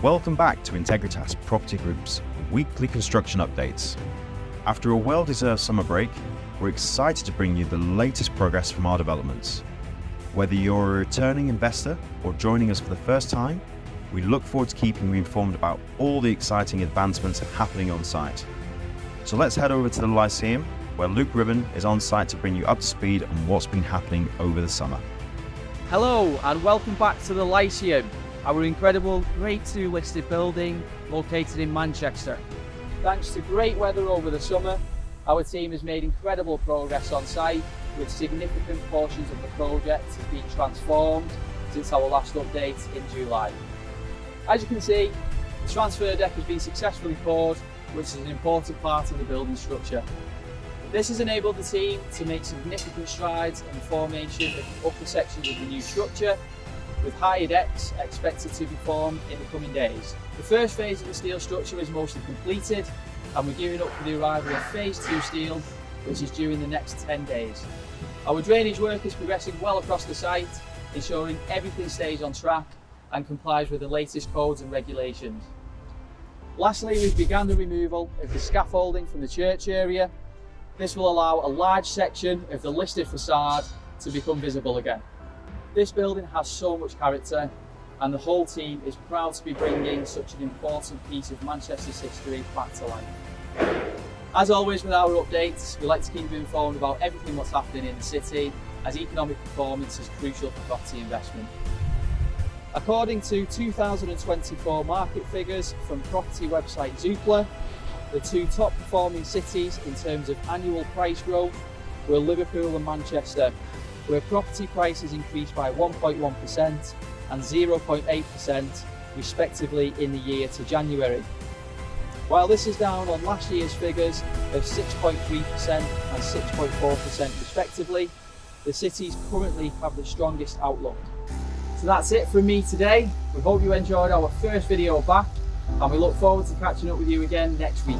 Welcome back to Integritas Property Group's weekly construction updates. After a well-deserved summer break, we're excited to bring you the latest progress from our developments. Whether you're a returning investor or joining us for the first time, we look forward to keeping you informed about all the exciting advancements happening on site. So let's head over to the Lyceum, where Luke Ribbon is on site to bring you up to speed on what's been happening over the summer. Hello and welcome back to the Lyceum, our incredible Grade 2 listed building located in Manchester. Thanks to great weather over the summer, our team has made incredible progress on site, with significant portions of the project being transformed since our last update in July. As you can see, the transfer deck has been successfully poured, which is an important part of the building structure. This has enabled the team to make significant strides in the formation of the upper sections of the new structure, with higher decks expected to be formed in the coming days. The first phase of the steel structure is mostly completed, and we're gearing up for the arrival of phase 2 steel, which is due in the next 10 days. Our drainage work is progressing well across the site, ensuring everything stays on track and complies with the latest codes and regulations. Lastly, we've begun the removal of the scaffolding from the church area. This will allow a large section of the listed facade to become visible again. This building has so much character, and the whole team is proud to be bringing such an important piece of Manchester's history back to life. As always with our updates, we like to keep you informed about everything that's happening in the city, as economic performance is crucial for property investment. According to 2024 market figures from property website Zoopla, the two top performing cities in terms of annual price growth were Liverpool and Manchester, where property prices increased by 1.1% and 0.8% respectively in the year to January. While this is down on last year's figures of 6.3% and 6.4% respectively, the cities currently have the strongest outlook. So that's it from me today. We hope you enjoyed our first video back, and we look forward to catching up with you again next week.